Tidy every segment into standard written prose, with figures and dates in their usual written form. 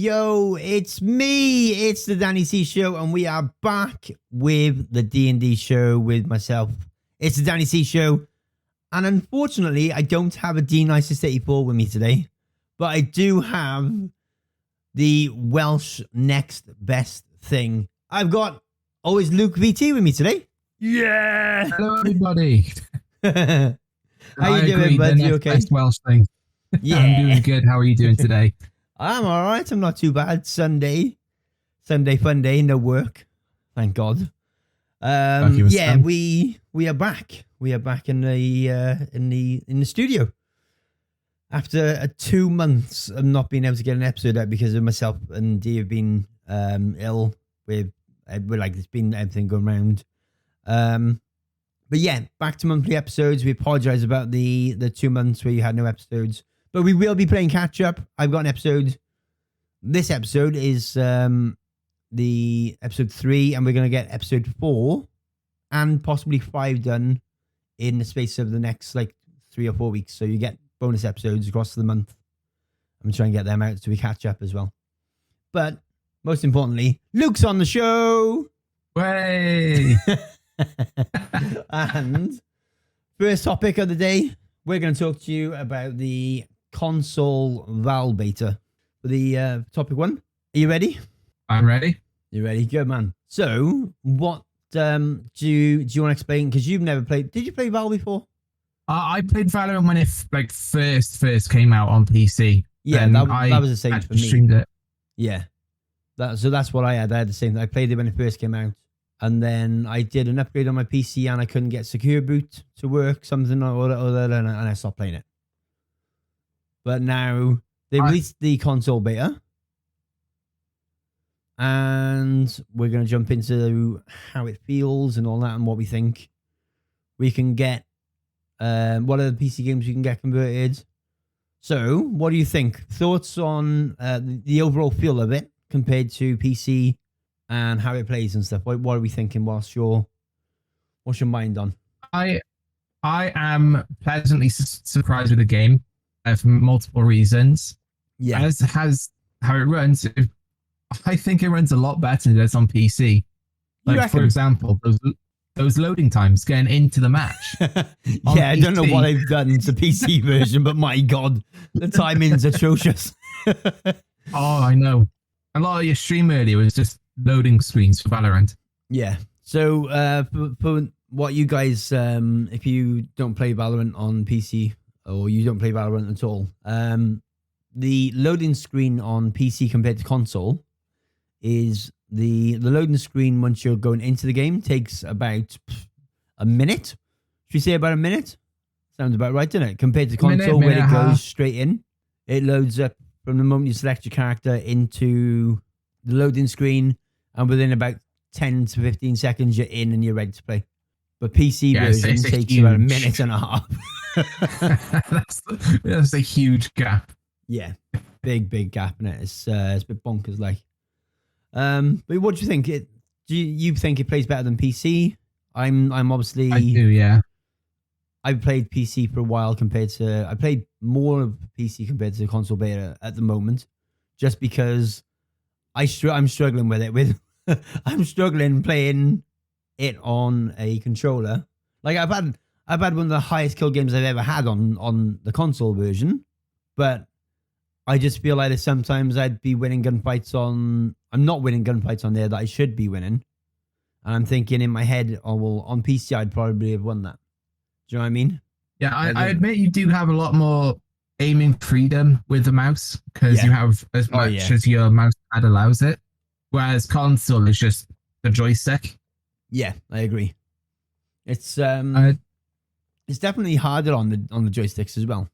Yo, it's me, it's the Danny C Show, and we are back with the D&D show with myself. It's the Danny C Show, and unfortunately, I don't have a D964 with me today, but I do have the Welsh next best thing. I've got always Luke VT with me today. Yeah! Hello, everybody. How you doing, bud? You okay? Best Welsh thing. Yeah. I'm doing good. How are you doing today? I'm all right. I'm not too bad. Sunday fun day, no work. Thank God. Yeah, we are back. We are back in the studio after 2 months of not being able to get an episode out because of myself and Dee have been ill with like there's been everything going around. But yeah, back to monthly episodes. We apologize about the 2 months where you had no episodes. But we will be playing catch up. I've got an episode. This episode is the episode 3, and we're going to get episode 4 and possibly 5 done in the space of the next like 3 or 4 weeks. So you get bonus episodes across the month. I'm going to try and get them out so we catch up as well. But most importantly, Luke's on the show. Way. And first topic of the day, we're going to talk to you about the Console Val beta for the topic 1. Are you ready? I'm ready. You ready? Good, man. So, what do you want to explain? Because you've never played. Did you play Val before? I played Valorant when it like first came out on PC. Yeah, that was the same for me. Streamed it. Yeah, so that's what I had. I had the same thing. I played it when it first came out, and then I did an upgrade on my PC, and I couldn't get Secure Boot to work, something or other, and I stopped playing it. But now they released the console beta, and we're going to jump into how it feels and all that and what we think we can get. What are the PC games we can get converted? So, what do you think? Thoughts on the overall feel of it compared to PC and how it plays and stuff? What are we thinking? What's your mind on? I am pleasantly surprised with the game. For multiple reasons. Yeah. As how it runs, I think it runs a lot better than it's on PC. Like, for example, those loading times getting into the match. Yeah, I don't know what they've done to the PC version, but my God, the timing's atrocious. Oh, I know. A lot of your stream earlier was just loading screens for Valorant. Yeah. So for what you guys, if you don't play Valorant on PC, or you don't play Valorant at all, the loading screen on PC compared to console is the loading screen once you're going into the game takes about a minute. Should we say about a minute? Sounds about right, doesn't it? Compared to console where it goes straight in. It loads up from the moment you select your character into the loading screen, and within about 10 to 15 seconds, you're in and you're ready to play. But PC version takes about a minute and a half. that's a huge gap. Yeah, big gap in it. It's a bit bonkers, like. But what do you think? Do you think it plays better than PC? I'm obviously. I do, yeah. I've played PC for a while I played more of PC compared to the console beta at the moment, just because I'm struggling with it. I'm struggling playing it on a controller. Like I've had one of the highest kill games I've ever had on the console version, but I just feel like sometimes I'd be winning gunfights I'm not winning gunfights on there that I should be winning, and I'm thinking in my head, oh well, on PC I'd probably have won that. Do you know what I mean? Yeah, I admit you do have a lot more aiming freedom with the mouse because you have as much as your mouse pad allows it, whereas console is just the joystick. Yeah, I agree. It's definitely harder on the joysticks as well.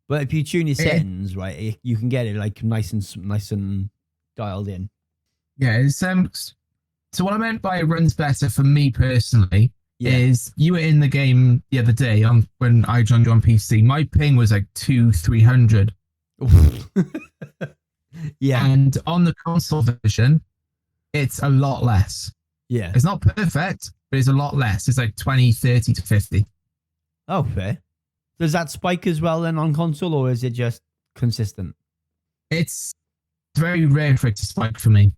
But if you tune your settings right, you can get it like nice and dialed in. Yeah, it's so what I meant by it runs better for me personally is you were in the game the other day when I joined you on PC. My ping was like 200-300. Yeah. And on the console version, it's a lot less. Yeah. It's not perfect, but it's a lot less. It's like 20, 30 to 50. Oh, fair. Does that spike as well then on console, or is it just consistent? It's very rare for it to spike for me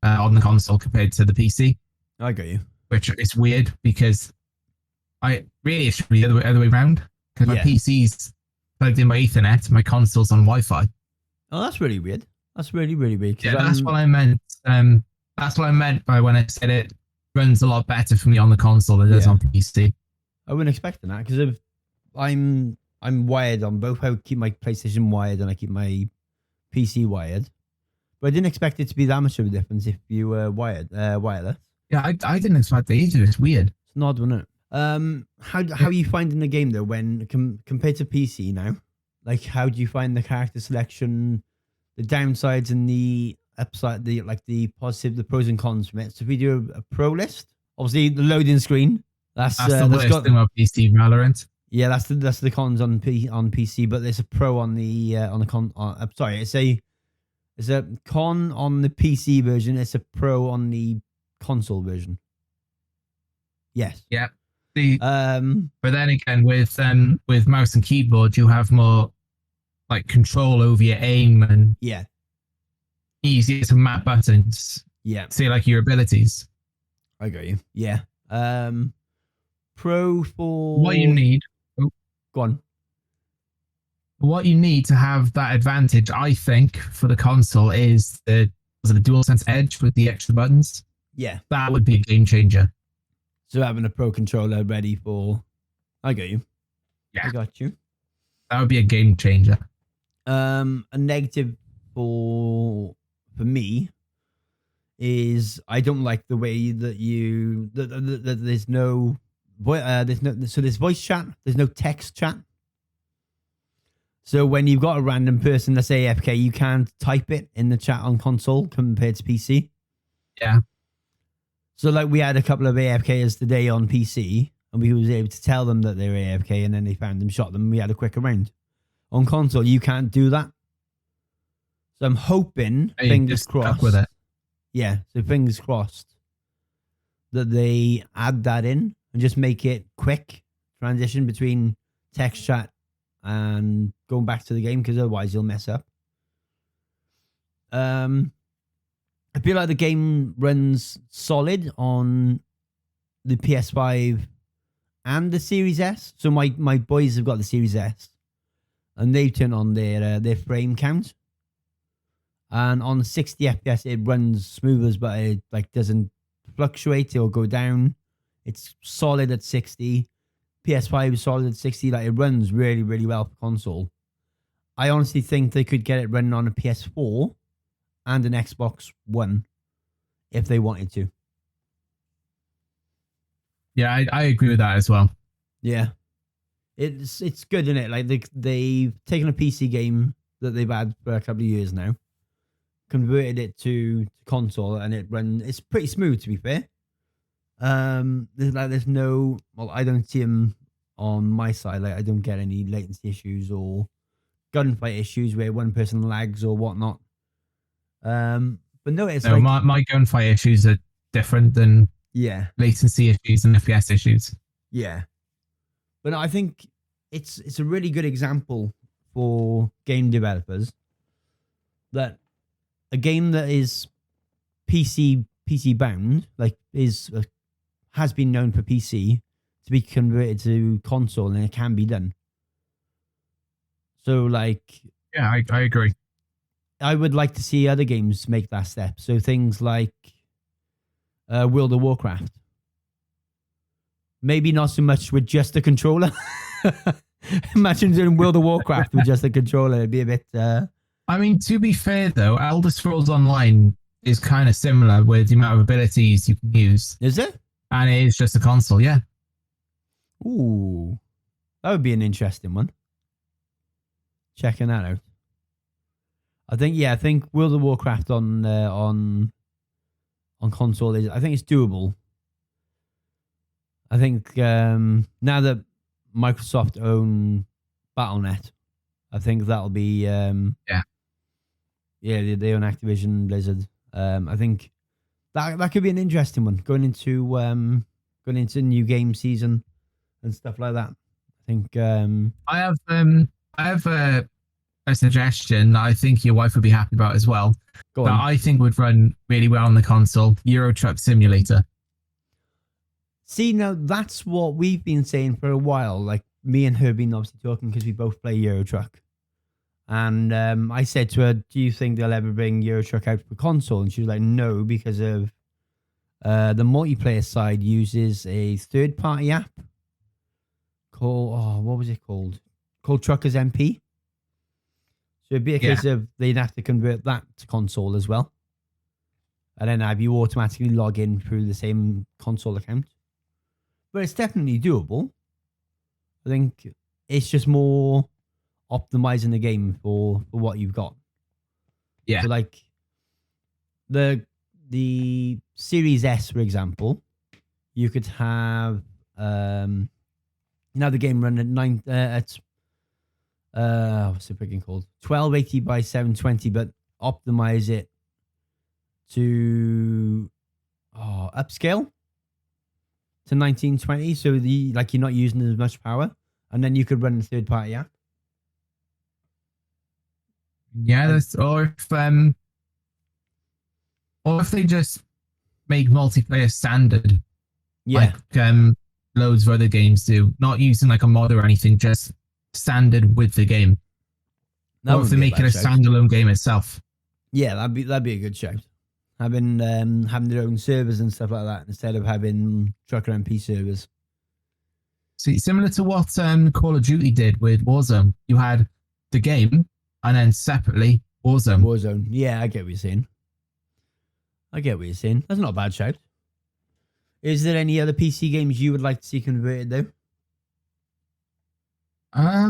on the console compared to the PC. I got you. Which is weird because it should be the other way around. Because my PC's plugged in by Ethernet, my console's on Wi-Fi. Oh, that's really weird. That's really, really weird. Yeah, that's what I meant. That's what I meant by when I said it runs a lot better for me on the console than it does on PC. I wouldn't expect that because I'm wired on both. I keep my PlayStation wired and I keep my PC wired. But I didn't expect it to be that much of a difference if you were wireless. Yeah, I didn't expect that either. It's weird. It's an odd one, isn't it? How are you finding the game though when compared to PC now? Like, how do you find the character selection, the downsides and the upside, the positive, the pros and cons from it? So if we do a pro list, obviously the loading screen. That's the worst thing about PC Valorant. Yeah, that's the cons on PC, but there's a pro on the con. Sorry, it's a con on the PC version. It's a pro on the console version. Yes. Yeah. But then again, with mouse and keyboard, you have more like control over your aim and easier to map buttons. Yeah. See, like your abilities. I got you. Yeah. Pro for what you need. Go on. What you need to have that advantage, I think, for the console is the DualSense Edge with the extra buttons. Yeah. That would be a game changer. So having a pro controller ready for... I got you. Yeah. I got you. That would be a game changer. A negative for me is I don't like the way that there's no there's voice chat, there's no text chat. So when you've got a random person that's AFK, you can't type it in the chat on console compared to PC. Yeah. So like we had a couple of AFKers today on PC and we was able to tell them that they were AFK and then they found them, shot them, and we had a quicker round. On console, you can't do that. So I'm hoping, fingers crossed. With it. Yeah, so fingers crossed that they add that in and just make it quick transition between text chat and going back to the game, because otherwise you'll mess up. I feel like the game runs solid on the PS5 and the Series S. So my boys have got the Series S and they've turned on their frame count. And on 60 FPS, it runs smooth, but it like doesn't fluctuate or go down. It's solid at 60. PS5 is solid at 60. Like, it runs really, really well for console. I honestly think they could get it running on a PS4 and an Xbox One if they wanted to. Yeah, I agree with that as well. Yeah. It's good, isn't it? Like, they've taken a PC game that they've had for a couple of years now, converted it to console, and it's pretty smooth, to be fair. There's no, well, I don't see them on my side. Like, I don't get any latency issues or gunfight issues where one person lags or whatnot. But no, it's like my gunfight issues are different than latency issues and FPS issues. Yeah, but I think it's a really good example for game developers that a game that is PC bound, like has been known for PC, to be converted to console, and it can be done. So, like, yeah, I agree. I would like to see other games make that step. So things like World of Warcraft. Maybe not so much with just a controller. Imagine doing World of Warcraft with just a controller. It'd be a bit... I mean, to be fair, though, Elder Scrolls Online is kind of similar with the amount of abilities you can use. Is it? And it is just a console, yeah. Ooh, that would be an interesting one. Checking that out. I think World of Warcraft on console is. I think it's doable. I think now that Microsoft own BattleNet, I think that'll be yeah, they own Activision Blizzard. I think that could be an interesting one going into new game season and stuff like that. I think I have a suggestion that I think your wife would be happy about as well. Go on. That I think would run really well on the console. Euro Truck Simulator. See, now that's what we've been saying for a while. Like me and her been obviously talking because we both play Euro Truck. And I said to her, do you think they'll ever bring Euro Truck out for console? And she was like, no, because of the multiplayer side uses a third-party app called, what was it called? Called Truckers MP. So it'd be a case of they'd have to convert that to console as well. And then have you automatically log in through the same console account. But it's definitely doable. I think it's just more optimizing the game for what you've got. Yeah. So like the Series S, for example, you could have the game run at what's it freaking called? 1280 by 720, but optimize it to upscale to 1920, so you're not using as much power, and then you could run a third party app. Yeah, that's or if they just make multiplayer standard, like loads of other games do, not using like a mod or anything, just standard with the game. Or if they make it a standalone game itself. Yeah, that'd be a good shout. Having their own servers and stuff like that instead of having Trucker MP servers. See, similar to what Call of Duty did with Warzone, you had the game and then separately Warzone. Warzone, yeah, I get what you're saying. That's not a bad shout. Is there any other PC games you would like to see converted though? I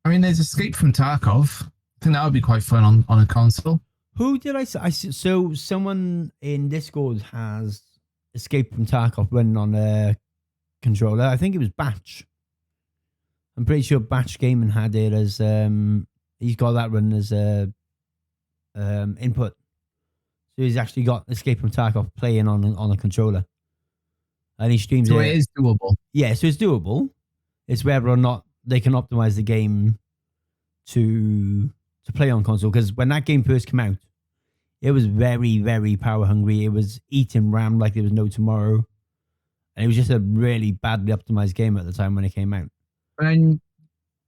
mean, there's Escape from Tarkov. I think that would be quite fun on a console. Who did I say? So someone in Discord has Escape from Tarkov running on a controller. I think it was Batch. I'm pretty sure Batch Gaming had it as he's got that running as a input. So he's actually got Escape from Tarkov playing on a controller, and he streams it. So it is doable. Yeah, so it's doable. It's whether or not they can optimize the game to play on console, because when that game first came out, it was very, very power hungry. It was eating RAM like there was no tomorrow, and it was just a really badly optimized game at the time when it came out. And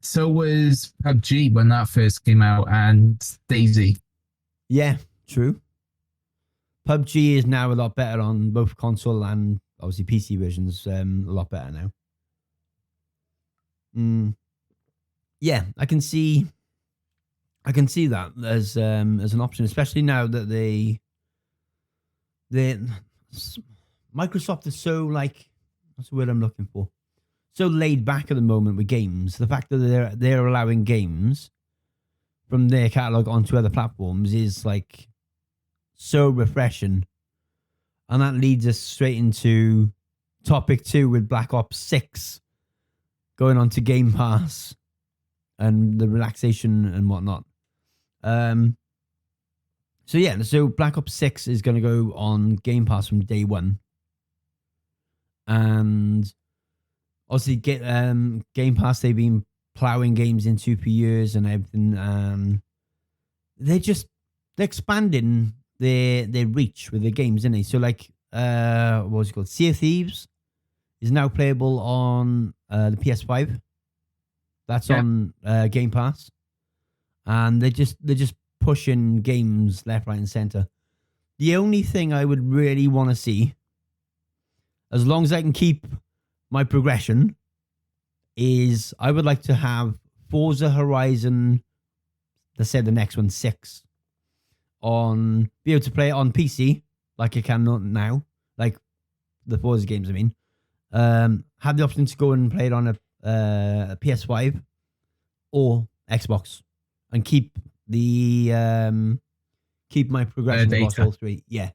so was PUBG when that first came out, and DayZ. Yeah, true. PUBG is now a lot better on both console and obviously PC versions. A lot better now. Yeah, I can see that as an option, especially now that Microsoft is so like, what's the word I'm looking for? So laid back at the moment with games. The fact that they're allowing games from their catalog onto other platforms is like so refreshing, and that leads us straight into topic 2 with Black Ops 6 going on to Game Pass and the relaxation and whatnot. So Black Ops 6 is going to go on Game Pass from day one, and obviously Game Pass, they've been plowing games into for years and everything. They're expanding their reach with their games, isn't they? So like what was it called? Sea of Thieves is now playable on the PS5. That's on Game Pass, and they're just pushing games left, right, and center. The only thing I would really want to see, as long as I can keep my progression, is I would like to have Forza Horizon, let's say the next one, 6, be able to play it on PC like I can now, like the Forza games, I mean, have the option to go and play it on a PS5 or Xbox, and keep my progression across all three. Yeah.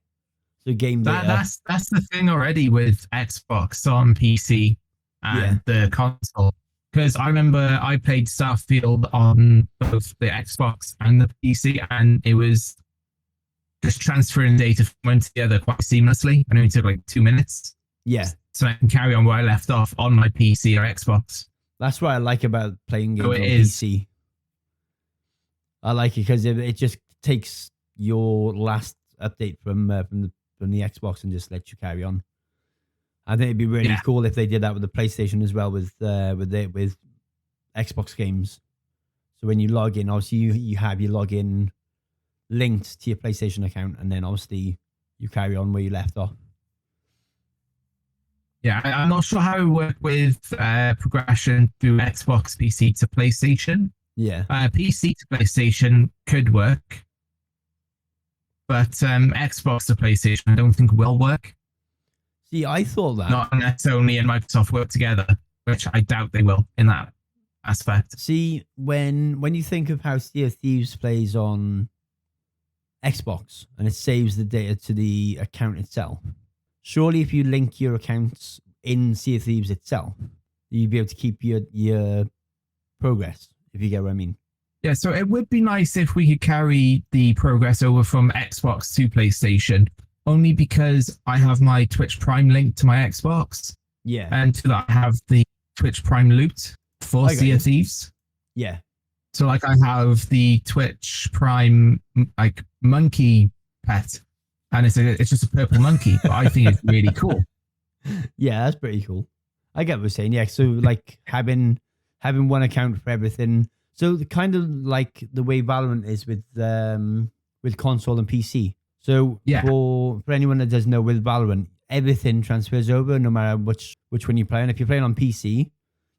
So game data. That's the thing already with Xbox on PC and the console. Because I remember I played Starfield on both the Xbox and the PC, and it was just transferring data from one to the other quite seamlessly. And it only took like 2 minutes. Yeah. So I can carry on where I left off on my PC or Xbox. That's what I like about playing games on PC. I like it because it just takes your last update from the Xbox and just lets you carry on. I think it'd be really cool if they did that with the PlayStation as well, with Xbox games. So when you log in, obviously you have your login linked to your PlayStation account, and then obviously you carry on where you left off. Yeah, I'm not sure how it worked with progression through Xbox PC to PlayStation. Yeah. PC to PlayStation could work, but Xbox to PlayStation I don't think will work. See, I thought that. Not unless Sony and Microsoft work together, which I doubt they will in that aspect. See, when you think of how Sea of Thieves plays on Xbox and it saves the data to the account itself, surely if you link your accounts in Sea of Thieves itself, you'd be able to keep your progress, if you get what I mean. Yeah, so it would be nice if we could carry the progress over from Xbox to PlayStation, only because I have my Twitch Prime linked to my Xbox. Yeah. And to that I have the Twitch Prime loot for Sea of Thieves. Yeah. So like I have the Twitch Prime like monkey pet, and it's just a purple monkey, but I think it's really cool. Yeah, that's pretty cool. I get what you're saying. Yeah, so like having one account for everything. So kind of like the way Valorant is with console and PC. So for anyone that doesn't know, with Valorant, everything transfers over no matter which one you play. And if you're playing on PC,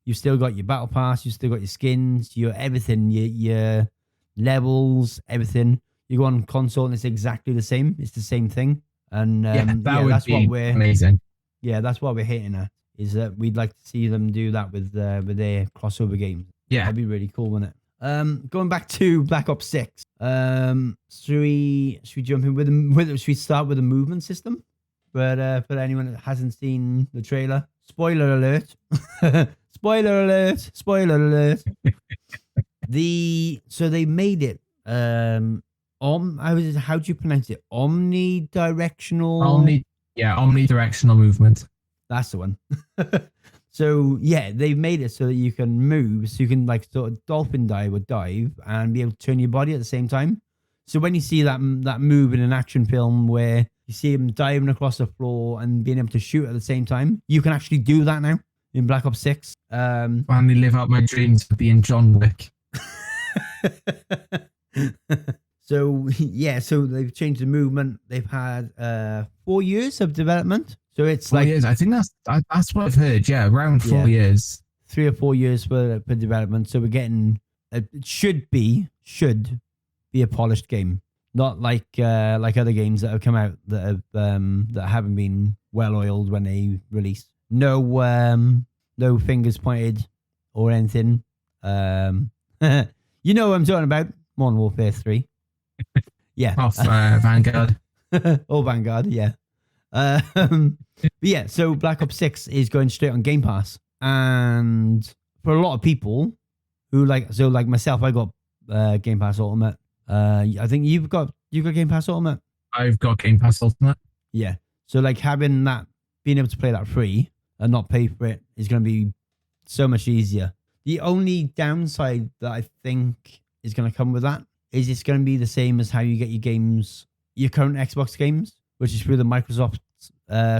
you've still got your battle pass, you've still got your skins, your everything, your levels, everything. You go on console and it's exactly the same. It's the same thing. And that's what we're amazing. Yeah, that's what we're hitting at. Is that we'd like to see them do that with their crossover games. Yeah, that'd be really cool, wouldn't it? Going back to Black Ops 6. Should we jump in should we start with the movement system? But for anyone that hasn't seen the trailer, spoiler alert. Spoiler alert. Spoiler alert. So they made it how do you pronounce it? Omnidirectional. Omnidirectional movement. That's the one. So yeah, they've made it so that you can move, so you can like sort of dolphin dive or dive and be able to turn your body at the same time. So when you see that move in an action film where you see him diving across the floor and being able to shoot at the same time, you can actually do that now in Black Ops 6. Finally live out my dreams of being John Wick. So yeah, so they've changed the movement. They've had 4 years of development. So it's 4 years. I think that's what I've heard. Yeah, around 4 years. 3 or 4 years for development. So we're getting it should be a polished game, not like other games that have come out that haven't been well oiled when they release. No fingers pointed or anything. You know what I'm talking about. Modern Warfare 3. Yeah. Off Vanguard. Oh, Vanguard, yeah. But yeah, so Black Ops 6 is going straight on Game Pass. And for a lot of people who like myself, I got Game Pass Ultimate. I think you've got Game Pass Ultimate? I've got Game Pass Ultimate. Yeah. So like having that, being able to play that free and not pay for it is going to be so much easier. The only downside that I think is going to come with that is it's going to be the same as how you get your current Xbox games, which is through the Microsoft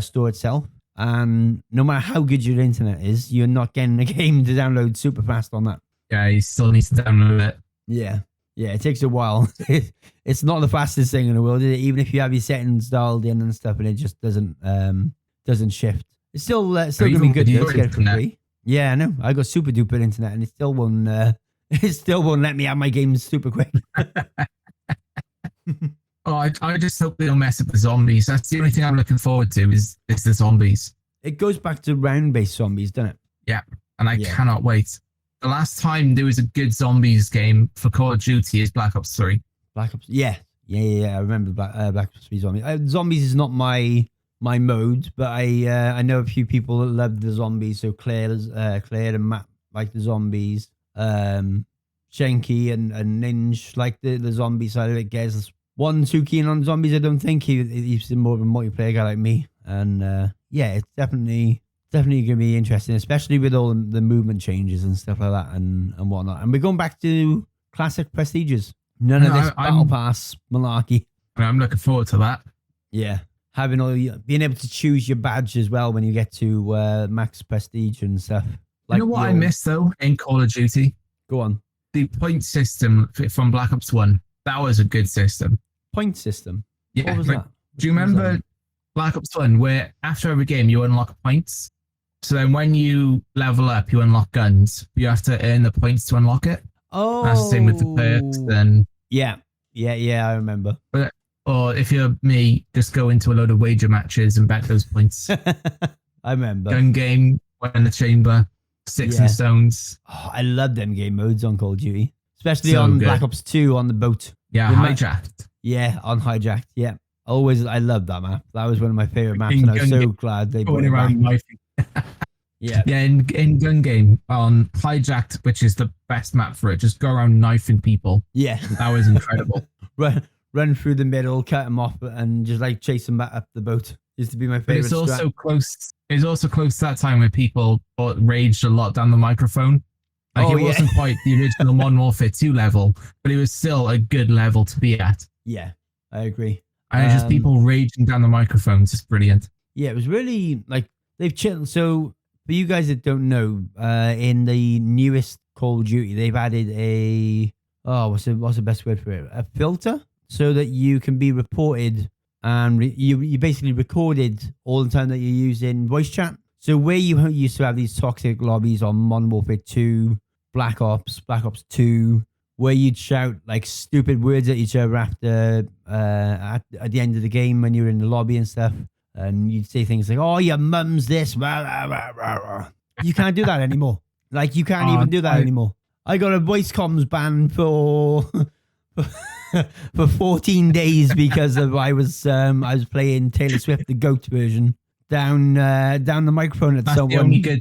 store itself. And no matter how good your internet is, you're not getting a game to download super fast on that. Yeah, you still need to download it. Yeah, it takes a while. It's not the fastest thing in the world, is it? Even if you have your settings dialed in and stuff, and it just doesn't shift. It's still going to be good to get it for free. Yeah, I know. I got super duper internet, and it still won't let me have my games super quick. Oh, I just hope they don't mess up the zombies. That's the only thing I'm looking forward to is the zombies. It goes back to round-based zombies, doesn't it? Yeah, and I cannot wait. The last time there was a good zombies game for Call of Duty is Black Ops 3. Black Ops, yeah. I remember Black Ops 3 zombies. Zombies is not my mode, but I know a few people that love the zombies. So Claire and Matt like the zombies. Shanky and Ninja like the zombie side of it. Gez one too keen on zombies. I don't think he's more of a multiplayer guy like me. And it's definitely gonna be interesting, especially with all the movement changes and stuff like that and whatnot. And we're going back to classic prestiges. None of this battle pass malarkey. I'm looking forward to that. Yeah, being able to choose your badge as well when you get to max prestige and stuff. Like, you know what I miss though in Call of Duty? Go on. The point system from Black Ops 1. That was a good system. Point system? Yeah. What was that? Do you remember Black Ops 1 where after every game you unlock points? So then when you level up, you unlock guns. You have to earn the points to unlock it. Oh. That's the same with the perks then. Yeah, I remember. Or if you're me, just go into a load of wager matches and bet those points. I remember. Gun game, one in the chamber, sticks and stones. Oh, I love them game modes on Call of Duty. Especially on Black Ops 2 on the boat. Yeah, hijacked. Yeah, on hijacked. Yeah. I love that map. That was one of my favorite maps, and I was so glad they brought it back. Yeah. Yeah, in gun game on hijacked, which is the best map for it, just go around knifing people. Yeah. That was incredible. Run through the middle, cut them off, and just like chase them back up the boat. Used to be my favorite. It's also close. It's also close to that time where people raged a lot down the microphone. Like it wasn't quite the original Modern Warfare 2 level, but it was still a good level to be at. Yeah, I agree. And just people raging down the microphones is brilliant. Yeah, it was really like they've chilled. So for you guys that don't know, in the newest Call of Duty, they've added what's the best word for it? A filter, so that you can be reported and you basically recorded all the time that you're using voice chat. So where you used to have these toxic lobbies on Modern Warfare 2, Black Ops 2, where you'd shout like stupid words at each other after at the end of the game when you're in the lobby and stuff, and you'd say things like, "Oh, your mum's this." Rah, rah, rah, rah, rah. You can't do that anymore. Like you can't even do that anymore. I got a voice comms ban for 14 days because I was playing Taylor Swift the GOAT version down the microphone at someone. The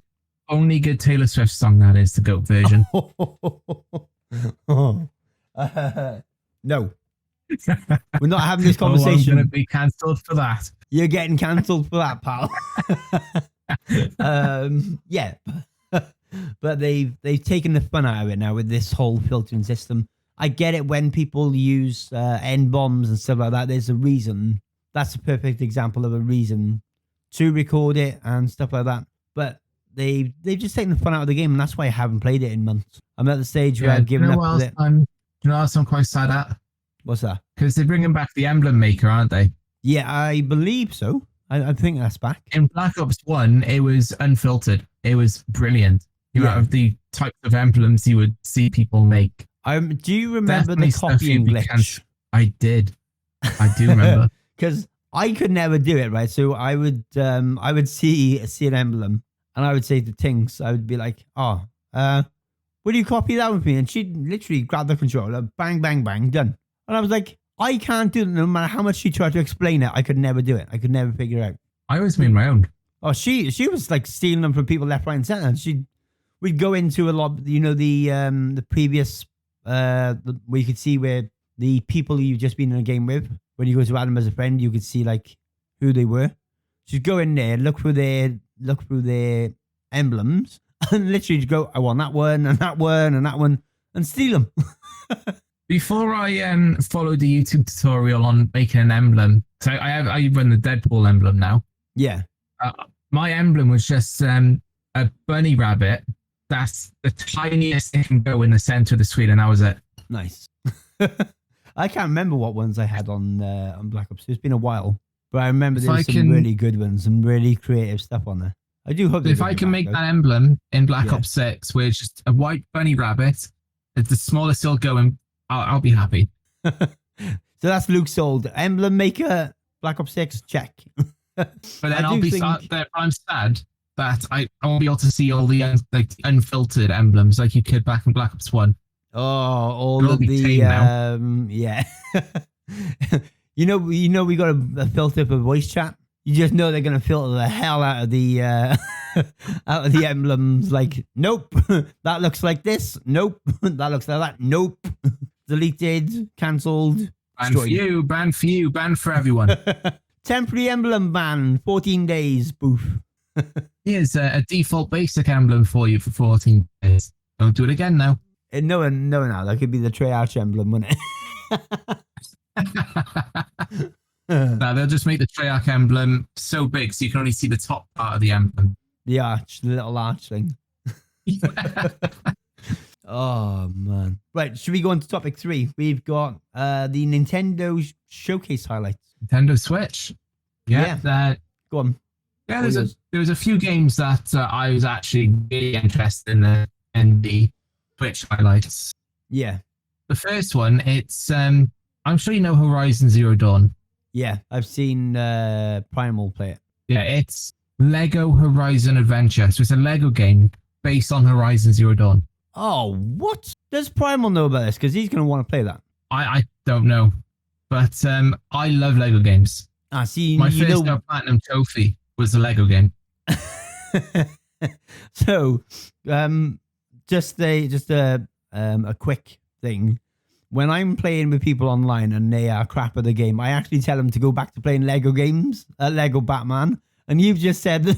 only good Taylor Swift song that is the GOAT version. No, we're not having this conversation. I'm going to be cancelled for that. You're getting cancelled for that, pal. Yeah, but they've taken the fun out of it now with this whole filtering system. I get it when people use end bombs and stuff like that. There's a reason. That's a perfect example of a reason to record it and stuff like that. But they've just taken the fun out of the game, and that's why I haven't played it in months. I'm at the stage where I've given up with it. Do you know what else I'm quite sad at? What's that? Because they're bringing back the emblem maker, aren't they? Yeah, I believe so. I think that's back. In Black Ops 1, it was unfiltered. It was brilliant. Out of the types of emblems you would see people make. Do you remember the copying glitch? I did. I do remember. Because I could never do it, right? So I would see an emblem, and I would say to Tinks, I would be like, would you copy that with me? And she'd literally grab the controller, bang, bang, bang, done. And I was like, I can't do it. No matter how much she tried to explain it, I could never do it. I could never figure it out. I always made my own. Oh, she was like stealing them from people left, right, and center. And we'd go into a lot, the previous, where you could see where the people you've just been in a game with, when you go to add them as a friend, you could see like who they were. She'd go in there, look through their emblems, and literally just go, I want that one and that one and that one, and steal them. Before I followed the YouTube tutorial on making an emblem, so I run the Deadpool emblem now. Yeah. My emblem was just a bunny rabbit. That's the tiniest it can go in the center of the screen, and that was it. Nice. I can't remember what ones I had on Black Ops. It's been a while, but I remember there was some really good ones, some really creative stuff on there. I do hope. If I can make that emblem in Black Ops 6, where it's just a white bunny rabbit, it's the smallest it'll go, and I'll be happy. So that's Luke sold. Emblem Maker, Black Ops 6, check. But then I'm sad that I won't be able to see all the unfiltered emblems like you could back in Black Ops 1. Oh, all of the yeah. you know we got a filter for voice chat. You just know they're gonna filter the hell out of the out of the emblems. Like, nope, that looks like this. Nope, that looks like that. Nope, deleted, cancelled. Ban for you, ban for you, ban for everyone. Temporary emblem ban, 14 days. Boof. Here's a default basic emblem for you for 14 days. Don't do it again now. No, that could be the Treyarch emblem, wouldn't it? No, they'll just make the Treyarch emblem so big so you can only see the top part of the emblem. The arch, the little arch thing. Oh, man. Right, should we go on to topic 3? We've got the Nintendo Showcase highlights. Nintendo Switch. Yeah. Go on. Yeah, there was a few games that I was actually really interested in the Switch highlights. Yeah. The first one, it's I'm sure you know Horizon Zero Dawn. Yeah, I've seen Primal play it. Yeah, it's Lego Horizon Adventure. So it's a Lego game based on Horizon Zero Dawn. Oh, what? Does Primal know about this? Because he's going to want to play that. I don't know. But I love Lego games. See, my first platinum trophy was the Lego game. So, just a quick thing. When I'm playing with people online and they are crap at the game, I actually tell them to go back to playing Lego games, Lego Batman. And you've just said,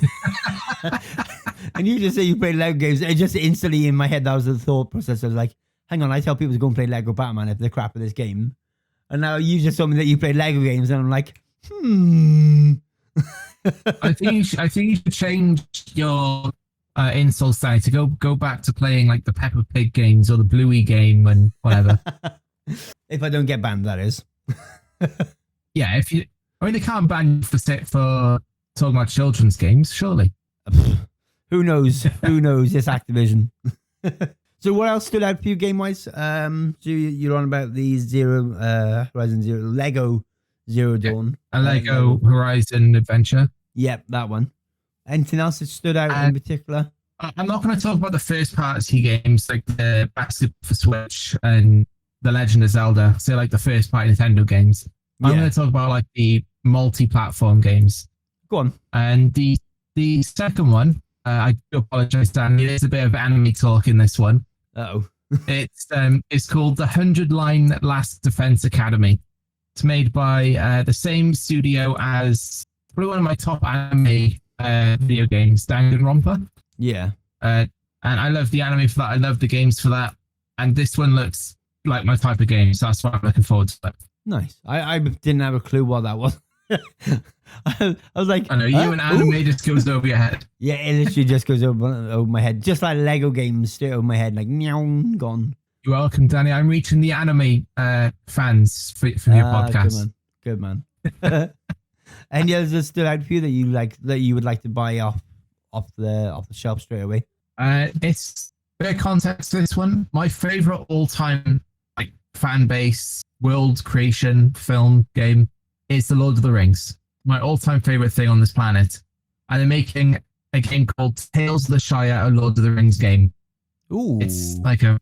and you just say you play Lego games. It just instantly in my head, that was the thought process. I was like, hang on, I tell people to go and play Lego Batman if they're crap at this game. And now you just told me that you play Lego games, and I'm like, I think you should change your install style to go back to playing like the Peppa Pig games or the Bluey game and whatever. If I don't get banned, that is. Yeah, they can't ban you for talking about children's games, surely. Who knows? Who knows? It's Activision. So what else stood out for you game-wise? So you're on about the Horizon Zero, Lego Zero Dawn. A Lego Horizon Adventure. Yep, that one. Anything else that stood out in particular? I'm not going to talk about the first-party games like the Basket for Switch and The Legend of Zelda, so like the first-party Nintendo games. I'm going to talk about like the multi-platform games. Go on. And the second one, I do apologize, Dan. There's a bit of anime talk in this one. Uh-oh. It's called the 100-Line Last Defense Academy. It's made by the same studio as probably one of my top anime video games, Danganronpa. Yeah. And I love the anime for that. I love the games for that. And this one looks like my type of game, so that's what I'm looking forward to. Nice. I didn't have a clue what that was. I was like, I know you and anime just goes over your head. Yeah, it literally just goes over my head, just like Lego games straight over my head, like meow, gone. You're welcome, Danny. I'm reaching the anime fans for your podcast. Good man. And yeah, there's stood out for you that you would like to buy off the shelf straight away. It's a bit of context to this one. My favorite all-time fan base world creation film game is The Lord of the Rings. My all-time favorite thing on this planet. And they're making a game called Tales of the Shire, a Lord of the Rings game. Ooh. It's I can't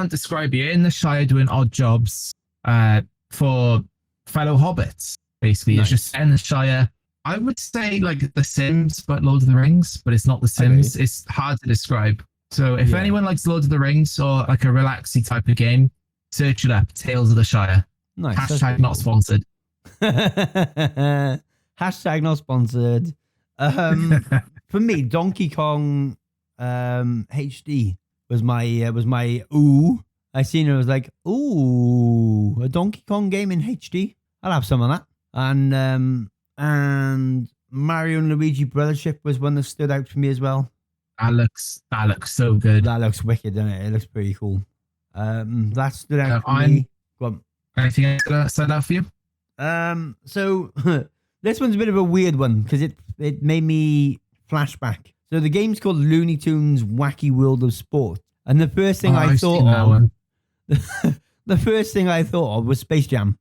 describe it. You're in the Shire doing odd jobs for fellow hobbits. Basically, It's just in the Shire. I would say like The Sims, but Lord of the Rings, but it's not The Sims. Okay. It's hard to describe. So if anyone likes Lord of the Rings or like a relaxy type of game, search it up. Tales of the Shire. Nice. Hashtag not sponsored. Hashtag not sponsored. For me, Donkey Kong HD was my ooh. I seen it, was like, ooh, a Donkey Kong game in HD. I'll have some of that. And Mario and Luigi Brothership was one that stood out for me as well. That looks so good. That looks wicked, doesn't it? It looks pretty cool. That stood out for me. Go on. Anything else that stood out for you? So this one's a bit of a weird one because it made me flashback. So the game's called Looney Tunes Wacky World of Sport, and the first thing I thought of, the first thing I thought of was Space Jam.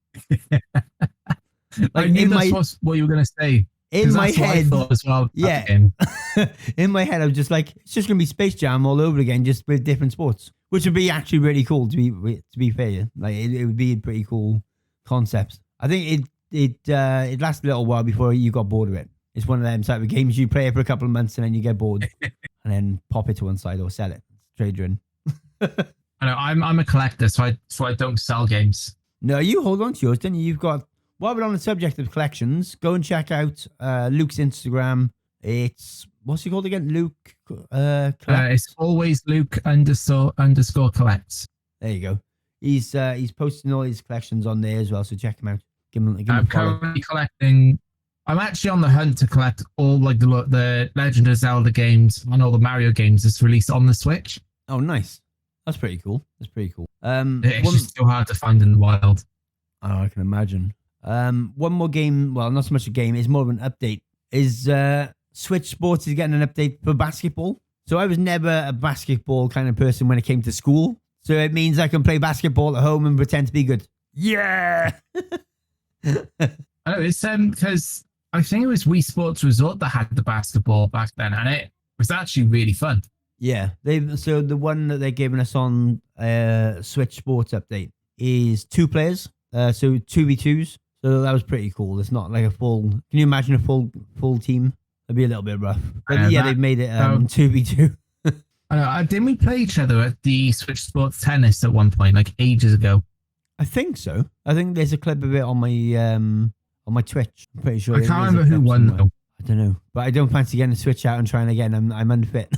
I knew that's what you were going to say. In my head, as well. Yeah. In my head, I was just like, it's just going to be Space Jam all over again, just with different sports, which would be actually really cool. To be fair, like it would be a pretty cool concept. I think it lasted a little while before you got bored of it. It's one of them type of games you play it for a couple of months and then you get bored, and then pop it to one side or sell it, trade you in. I know I'm a collector, so I don't sell games. No, you hold on to yours, didn't you? You've got. While we're on the subject of collections, go and check out Luke's Instagram. It's what's he called again? Luke. It's always Luke _ collects. There you go. He's posting all his collections on there as well, so check him out. Give him I'm currently collecting. I'm actually on the hunt to collect all like the Legend of Zelda games and all the Mario games that's released on the Switch. Oh, nice. That's pretty cool. It's just so hard to find in the wild. Oh, I can imagine. One more game, well, not so much a game, it's more of an update, is Switch Sports is getting an update for basketball. So I was never a basketball kind of person when it came to school. So it means I can play basketball at home and pretend to be good. Yeah! Oh, it's because I think it was Wii Sports Resort that had the basketball back then, and it was actually really fun. Yeah, so the one that they're giving us on Switch Sports update is 2 players, so 2v2s. So that was pretty cool. It's not like a full. Can you imagine a full team? It'd be a little bit rough. But they've made it 2v2. Didn't we play each other at the Switch Sports Tennis at one point, like ages ago? I think so. I think there's a clip of it on my Twitch. I'm pretty sure. I can't remember who won though. I don't know, but I don't fancy getting a Switch out and trying again. I'm unfit.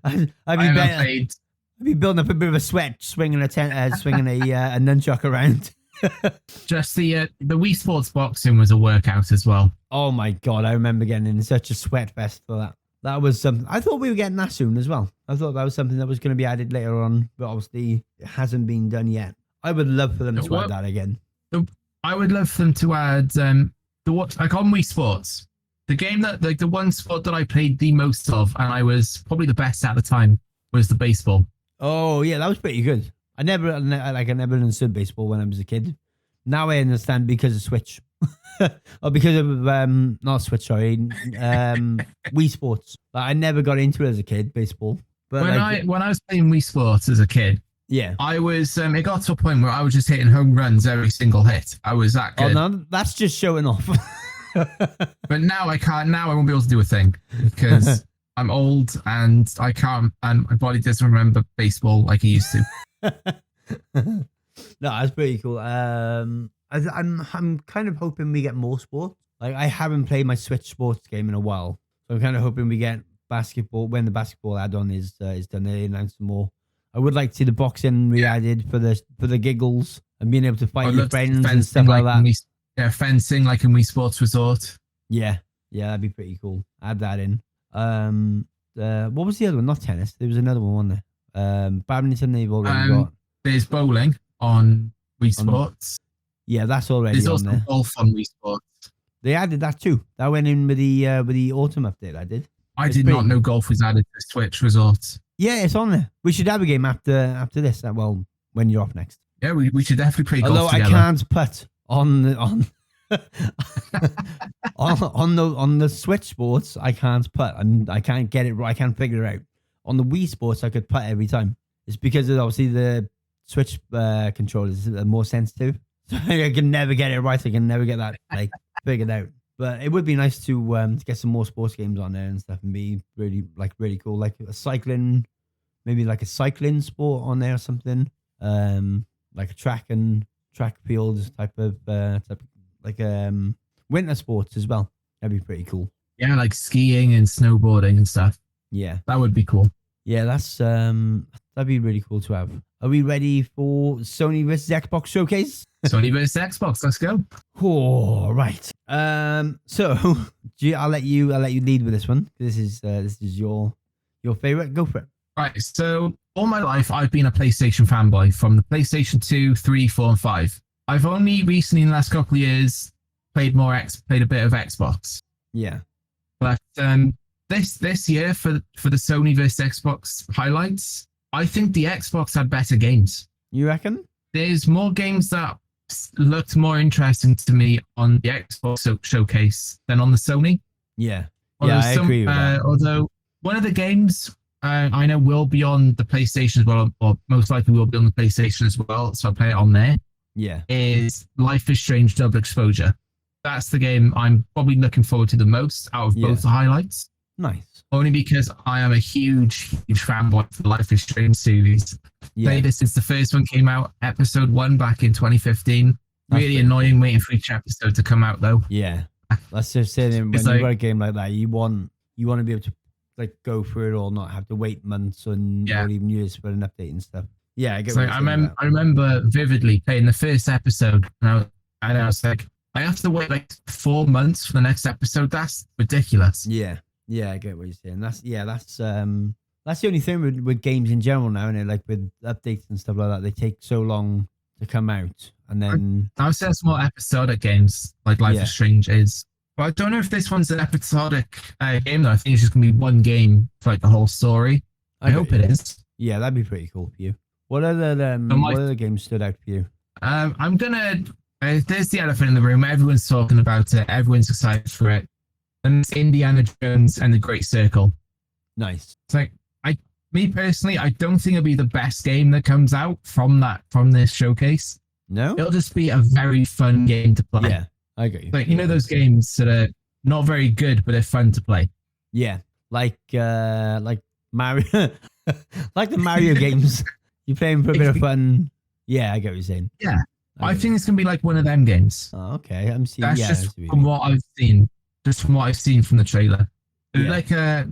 I'd be building up a bit of a sweat, swinging a nunchuck around. Just the Wii Sports boxing was a workout as well. Oh my god, I remember getting in such a sweat fest for that. That was something. I thought we were getting that soon as well. I thought that was something that was going to be added later on, but obviously it hasn't been done yet. I would love for them to add that again. I would love for them to add on Wii Sports, the game that the one sport that I played the most of, and I was probably the best at the time, was the baseball. Oh yeah, that was pretty good. I never understood baseball when I was a kid. Now I understand because of Switch, or because of not Switch, sorry, Wii Sports. Like, I never got into it as a kid, baseball. But when I was playing Wii Sports as a kid, yeah, I was. It got to a point where I was just hitting home runs every single hit. I was that good. Oh no, that's just showing off. But now I can't. Now I won't be able to do a thing because I'm old and I can't, and my body doesn't remember baseball like it used to. No, that's pretty cool. I'm kind of hoping we get more sports. Like, I haven't played my Switch Sports game in a while, so I'm kind of hoping we get basketball when the basketball add-on is done. They announce more. I would like to see the boxing re-added for the giggles and being able to fight your friends and stuff like that. Fencing like in Wii Sports Resort. Yeah, that'd be pretty cool. Add that in. What was the other one? Not tennis. There was another one on there. Badminton they've already got. There's bowling on Wii Sports. Yeah, that's already There's on also there. golf on Wii Sports. They added that too. That went in with the autumn update. I did not know golf was added to Switch Resort. Yeah, it's on there. We should have a game after this. Well, when you're off next. Yeah, we should definitely play golf together. Although I can't putt on on the Switch Sports, I can't putt. I can't get it right. I can't figure it out. On the Wii Sports, I could putt every time. It's because of, obviously, the Switch controllers are more sensitive. So I can never get it right. I can never get that figured out. But it would be nice to get some more sports games on there and stuff, and be really cool, like a cycling, maybe like a cycling sport on there or something, like a track fields type of winter sports as well. That'd be pretty cool. Yeah, like skiing and snowboarding and stuff. Yeah, that would be cool. Yeah, that'd be really cool to have. Are we ready for Sony versus Xbox Showcase? Sony versus Xbox, let's go. Oh, right. So I'll let you lead with this one. This is your favorite. Go for it. Right. So all my life I've been a PlayStation fanboy from the PlayStation 2, 3, 4, and 5. I've only recently in the last couple of years played a bit of Xbox. Yeah. But this year for the Sony versus Xbox highlights, I think the Xbox had better games. You reckon? There's more games that looked more interesting to me on the Xbox showcase than on the Sony. Yeah. I agree with that. Although one of the games I know will be on the PlayStation as well, or most likely will be on the PlayStation as well, so I'll play it on there. Yeah. Is Life is Strange Double Exposure. That's the game I'm probably looking forward to the most out of both the highlights. Nice. Only because I am a huge fanboy for the Life is Strange series. Played this since the first one came out, episode 1 back in 2015. Really annoying waiting for each episode to come out though. Yeah. That's just saying, when you've got a game like that, you want to be able to like go through it all, not have to wait months or even years for an update and stuff. Yeah, I get what you're saying. I remember vividly playing the first episode, and I was like, I have to wait like 4 months for the next episode. That's ridiculous. Yeah, I get what you're saying. That's the only thing with games in general now, and like with updates and stuff like that, they take so long to come out, and then I would say it's more episodic games like Life is Strange is. But I don't know if this one's an episodic game though. I think it's just gonna be one game for like the whole story. I hope it is. Yeah, that'd be pretty cool for you. What other games stood out for you? I'm gonna. There's the elephant in the room. Everyone's talking about it. Everyone's excited for it. And it's Indiana Jones and the Great Circle. Nice. It's like me personally, I don't think it'll be the best game that comes out from this showcase. No, it'll just be a very fun game to play. Yeah, I agree. Like those games that are not very good, but they're fun to play. Yeah, like Mario, like the Mario games. You're playing for a bit of fun. Yeah, I get what you're saying. Yeah, I think it's gonna be like one of them games. Oh, okay, I'm seeing. That's just from what I've seen. Just from what I've seen from the trailer, it's like a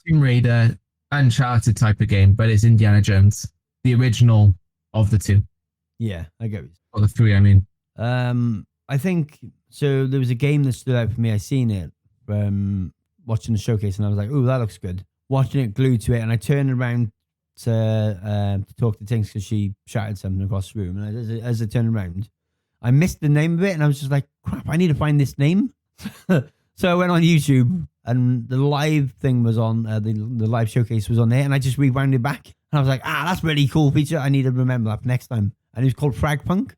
Tomb Raider, Uncharted type of game, but it's Indiana Jones, the original of the two. Yeah, I get it. Or the three, I mean. I think so. There was a game that stood out for me. I seen it watching the showcase, and I was like, "Oh, that looks good." Watching it, glued to it, and I turned around to talk to Tinks because she shouted something across the room, and as I turned around, I missed the name of it, and I was just like, "Crap! I need to find this name." So I went on YouTube, and the live thing was on. The live showcase was on there, and I just rewound it back, and I was like, "That's really cool feature. I need to remember that for next time." And it was called Fragpunk.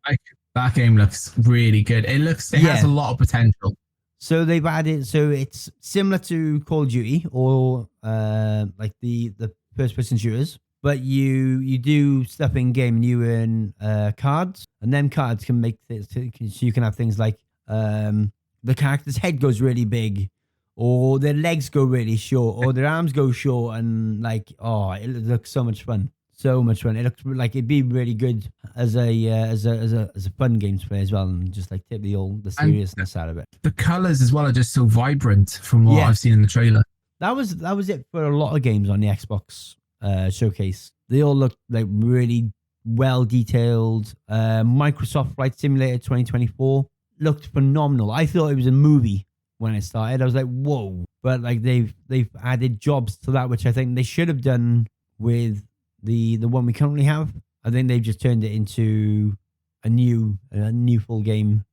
That game looks really good. It has a lot of potential. So they've added, so it's similar to Call of Duty or like the first person shooters, but you do stuff in game and you earn cards, and then cards can make things, so you can have things like the character's head goes really big, or their legs go really short, or their arms go short, and like, it looks so much fun. So much fun. It looks like it'd be really good as a fun game to play as well, and just like take the seriousness out of it. The colors as well are just so vibrant from what I've seen in the trailer. That was it for a lot of games on the Xbox showcase. They all looked like really well detailed. Microsoft Flight Simulator 2024 looked phenomenal. I thought it was a movie when it started. I was like, whoa! But like they've added jobs to that, which I think they should have done with the one we currently have. I think they've just turned it into a new full game.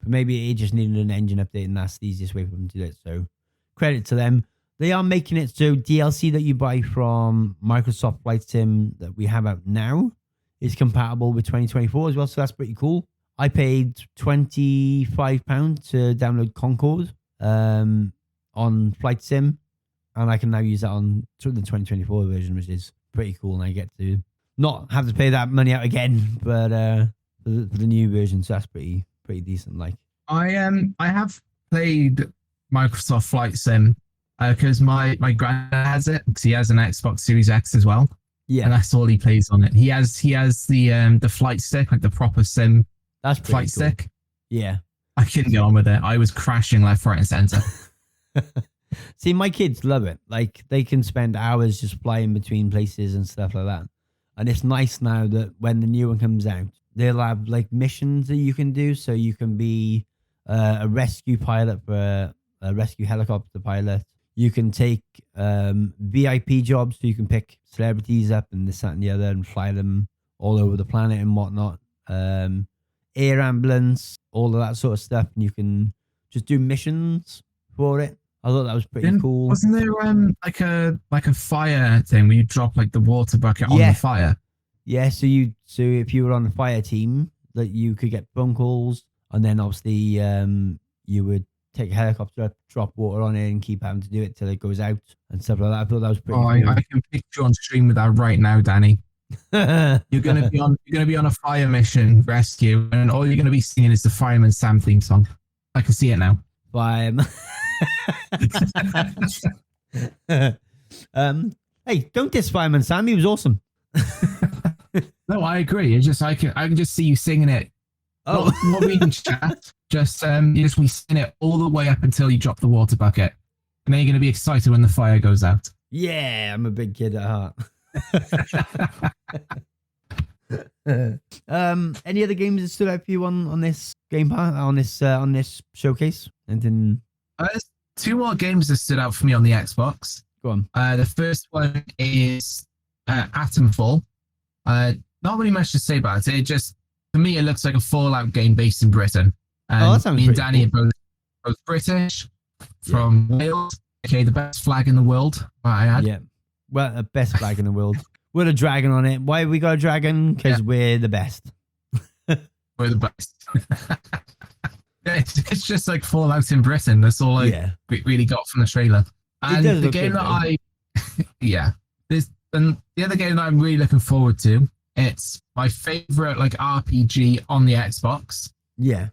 But maybe it just needed an engine update, and that's the easiest way for them to do it. So credit to them. They are making it so DLC that you buy from Microsoft Flight Sim that we have out now is compatible with 2024 as well. So that's pretty cool. I paid £25 to download Concord on Flight Sim, and I can now use that on the 2024 version, which is pretty cool. And I get to not have to pay that money out again, but for the new version. So that's pretty decent. Like I have played Microsoft Flight Sim because my granddad has it, because he has an Xbox Series X as well. Yeah, and that's all he plays on it. He has the flight stick, like the proper sim. That's flight cool. Stick. Yeah, I couldn't get on with it. I was crashing left, right, and center. See, my kids love it. Like they can spend hours just flying between places and stuff like that. And it's nice now that when the new one comes out, they'll have like missions that you can do. So you can be a rescue pilot for a rescue helicopter pilot. You can take VIP jobs, so you can pick celebrities up and this, that, and the other, and fly them all over the planet and whatnot. Air ambulance, all of that sort of stuff, and you can just do missions for it. I thought that was pretty cool. Wasn't there like a fire thing where you drop like the water bucket on the fire? Yeah, so if you were on the fire team, that you could get phone calls, and then obviously you would take a helicopter, drop water on it, and keep having to do it till it goes out and stuff like that. I thought that was pretty. Cool. I can picture you on stream with that right now, Danny. You're gonna be on a fire mission rescue, and all you're gonna be singing is the Fireman Sam theme song. I can see it now. Fireman. Hey, don't diss Fireman Sam. He was awesome. No, I agree. It's just I can just see you singing it. Oh, not reading chat. Just you just be singing it all the way up until you drop the water bucket, and then you're gonna be excited when the fire goes out. Yeah, I'm a big kid at heart. Any other games that stood out for you on this game on this showcase? Anything? There's 2 more games that stood out for me on the Xbox. Go on. The first one is Atomfall. Not really much to say about it. It just, for me, it looks like a Fallout game based in Britain. That sounds me and Danny cool. are both British, from Wales. Okay, the best flag in the world. I had. Yeah, well, the best flag in the world. With a dragon on it. Why have we got a dragon? Because we're the best. We're the best. It's just like Fallout in Britain. That's all I really got from the trailer. And the game that and the other game that I'm really looking forward to, it's my favorite like RPG on the Xbox. Yeah.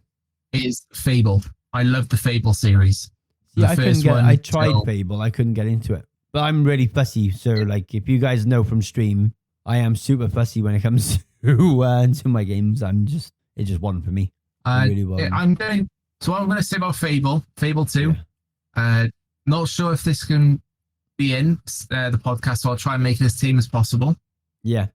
Is Fable. I love the Fable series. Yeah, I tried Fable. I couldn't get into it. But I'm really fussy. So like if you guys know from stream, I am super fussy when it comes to my games. It's just one for me. So what I'm going to say about Fable 2. Yeah. Not sure if this can be in the podcast, so I'll try and make it as tame as possible. Yeah.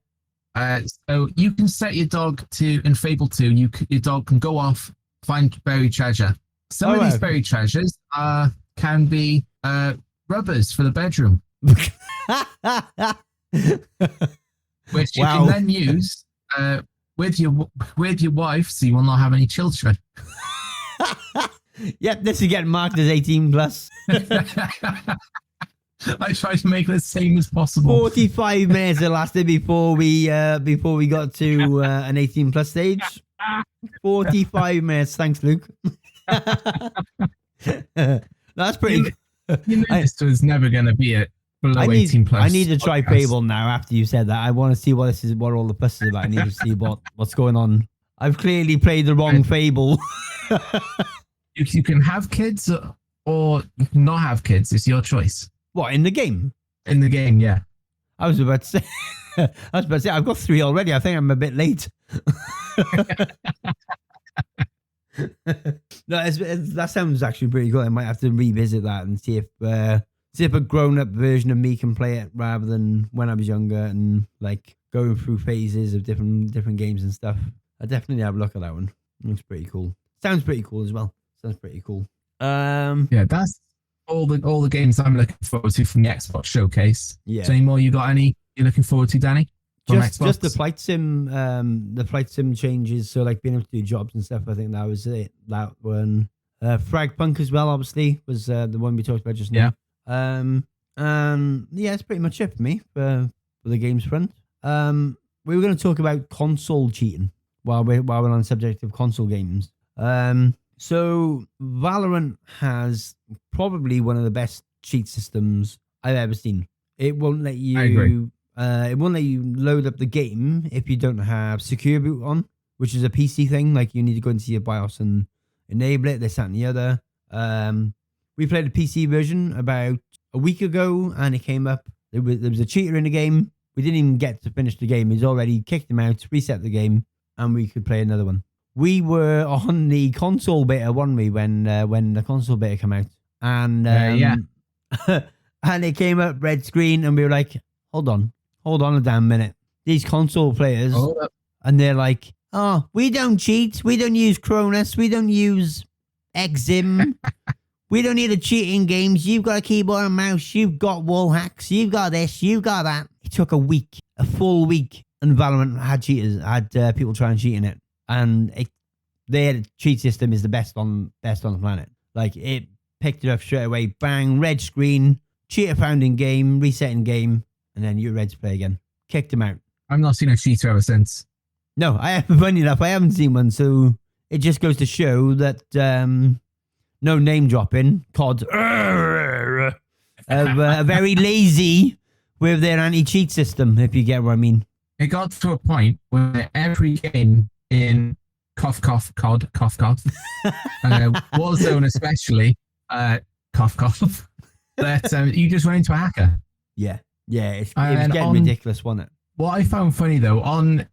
So you can set your dog to, in Fable 2, your dog can go off, find buried treasure. Some of these buried treasures can be rubbers for the bedroom. Which you can then use with your wife, so you will not have any children. Yep, this is getting marked as 18 plus. I tried to make it as same as possible. 45 minutes it lasted before we got to an 18 plus stage. 45 minutes. Thanks, Luke. That's pretty. You know, this was never going to be it. Below 18 plus. I need to try Fable now. After you said that, I want to see what all the fuss is about. I need to see what's going on. I've clearly played the wrong Fable. You can have kids or you can not have kids. It's your choice. What, in the game? In the game, yeah. I was about to say, I've got 3 already. I think I'm a bit late. No, that sounds actually pretty good. I might have to revisit that and see if a grown-up version of me can play it rather than when I was younger and like going through phases of different games and stuff. I definitely have a look at that one. Looks pretty cool. Sounds pretty cool as well. Sounds pretty cool. Yeah, that's all the games I'm looking forward to from the Xbox showcase. Yeah. So any more you're looking forward to, Danny? Just the flight sim changes. So like being able to do jobs and stuff. I think that was it. That one. Fragpunk as well, obviously, was the one we talked about just now. Yeah, that's pretty much it for me for the games front. We were going to talk about console cheating while we're on the subject of console games. So Valorant has probably one of the best cheat systems I've ever seen. It won't let you. I agree. It won't let you load up the game if you don't have Secure Boot on, which is a PC thing. Like you need to go into your BIOS and enable it. This, that, and the other. We played a PC version about a week ago, and it came up. There was a cheater in the game. We didn't even get to finish the game. He's already kicked him out, reset the game, and we could play another one. We were on the console beta, weren't we, when the console beta came out? And and it came up red screen, and we were like, hold on a damn minute. These console players, and they're like, oh, we don't cheat. We don't use Cronus. We don't use Exim. We don't need a cheating games. You've got a keyboard and mouse. You've got wall hacks. You've got this. You've got that. It took a full week, and Valorant had cheaters, had people trying to cheat in it. And their cheat system is the best on the planet. Like, it picked it up straight away. Bang, red screen, cheater found in game, resetting game, and then you're ready to play again. Kicked him out. I've not seen a cheater ever since. No, funny enough, I haven't seen one, so it just goes to show that no name dropping, COD are very lazy with their anti-cheat system, if you get what I mean. It got to a point where every game in COD, Warzone especially, that you just run into a hacker. Yeah, it was getting ridiculous, wasn't it? What I found funny though, on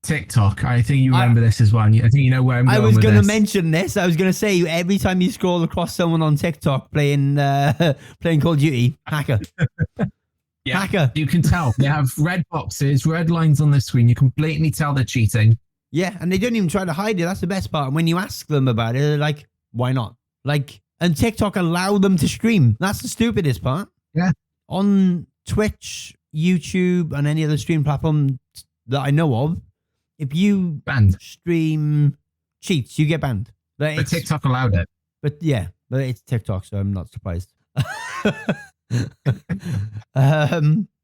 TikTok, I think you remember this as well. I think you know where I'm going with this. I was going to mention this. I was going to say, every time you scroll across someone on TikTok playing Call of Duty, hacker. Yeah, hacker. You can tell. They have red boxes, red lines on the screen. You can blatantly tell they're cheating. Yeah, and they don't even try to hide it. That's the best part. And when you ask them about it, they're like, why not? Like, and TikTok allow them to stream. That's the stupidest part. Yeah. On Twitch, YouTube, and any other stream platform that I know of, if you stream cheats, you get banned. But TikTok allowed it. But it's TikTok, so I'm not surprised.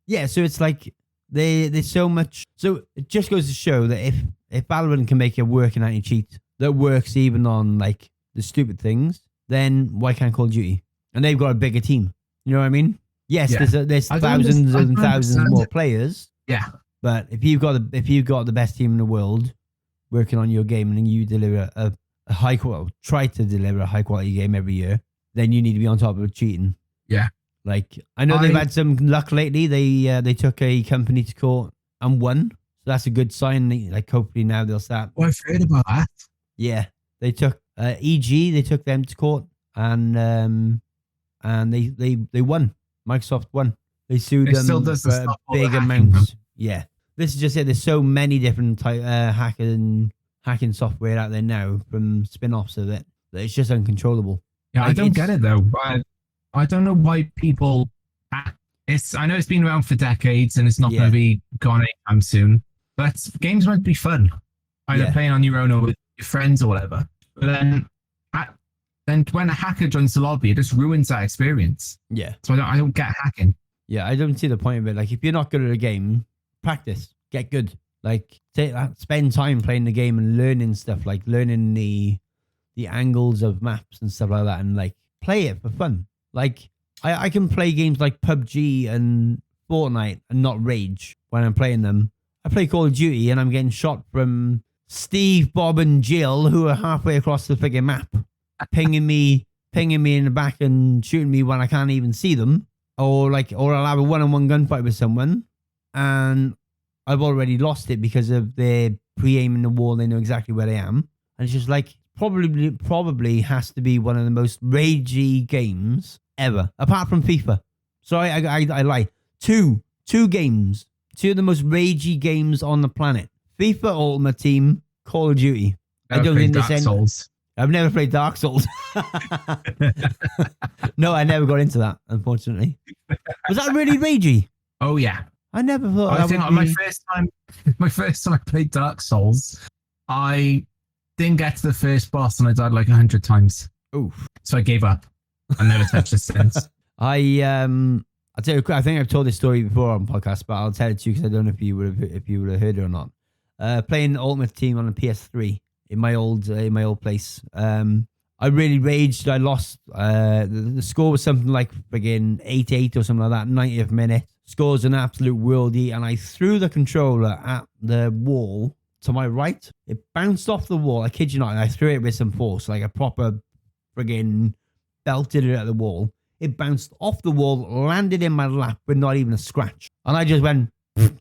Yeah, so it's like there's so much. So it just goes to show that if Valorant can make a working anti-cheat that works even on like the stupid things, then why can't Call of Duty? And they've got a bigger team. You know what I mean? Yes, there's thousands and thousands more players. Yeah. But if you've got the best team in the world working on your game and you deliver a high quality, try to deliver a high quality game every year, then you need to be on top of cheating. Yeah. Like, I know they've had some luck lately. They took a company to court and won. So that's a good sign. Like, hopefully now they'll start. Well, I've heard about that. Yeah. They took EG, they took them to court and they won. Microsoft won. They sued them for a big amount. Yeah. This is just it. There's so many different hacking software out there now from spin-offs of it that it's just uncontrollable. Yeah, like, I don't get it though. I don't know why people. I know it's been around for decades and it's not going to be gone anytime soon. But games might be fun, either playing on your own or with your friends or whatever. But then when a hacker joins the lobby, it just ruins that experience. Yeah. So I don't get hacking. Yeah, I don't see the point of it. Like, if you're not good at a game, practice, get good. Like, spend time playing the game and learning stuff, like learning the angles of maps and stuff like that, and like play it for fun. Like, I can play games like PUBG and Fortnite and not rage when I'm playing them. I play Call of Duty and I'm getting shot from Steve, Bob, and Jill, who are halfway across the friggin' map, pinging me in the back and shooting me when I can't even see them. Or I'll have a one-on-one gunfight with someone and I've already lost it because of their pre-aiming the wall. They know exactly where I am. And it's just like, probably has to be one of the most ragey games ever, apart from FIFA. Sorry, I lie. Two games. Two of the most ragey games on the planet. FIFA Ultimate Team, Call of Duty. I don't think Dark Souls. I've never played Dark Souls. No, I never got into that, unfortunately. Was that really ragey? Oh yeah. I never thought. I think my first time I played Dark Souls, I didn't get to the first boss and I died like 100 times. Oof. So I gave up. I never touched it since. I'll tell you, I think I've told this story before on podcast, but I'll tell it to you because I don't know if you would have heard it or not. Playing Ultimate Team on a PS3 in my old place. I really raged. I lost. The score was something like friggin' 8-8 or something like that. 90th minute. Score's an absolute worldie, and I threw the controller at the wall to my right. It bounced off the wall. I kid you not. And I threw it with some force, like a proper friggin' belted it at the wall. It bounced off the wall, landed in my lap with not even a scratch. And I just went, turned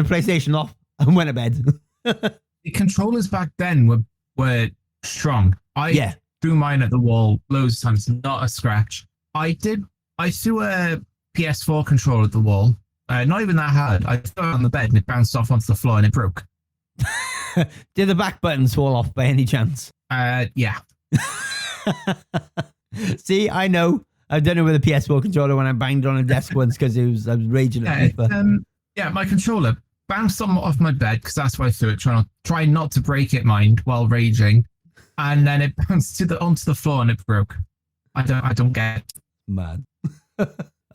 the PlayStation off and went to bed. The controllers back then were strong. I threw mine at the wall loads of times, not a scratch. I threw a PS4 controller at the wall. Not even that hard. I threw it on the bed and it bounced off onto the floor and it broke. Did the back buttons fall off by any chance? Yeah. See, I know. I've done it with a PS4 controller when I banged it on a desk once because I was raging at FIFA. My controller bounced off my bed because that's why I threw it, trying not to break it, mind, while raging. And then it bounced onto the floor and it broke. I don't get it. Mad.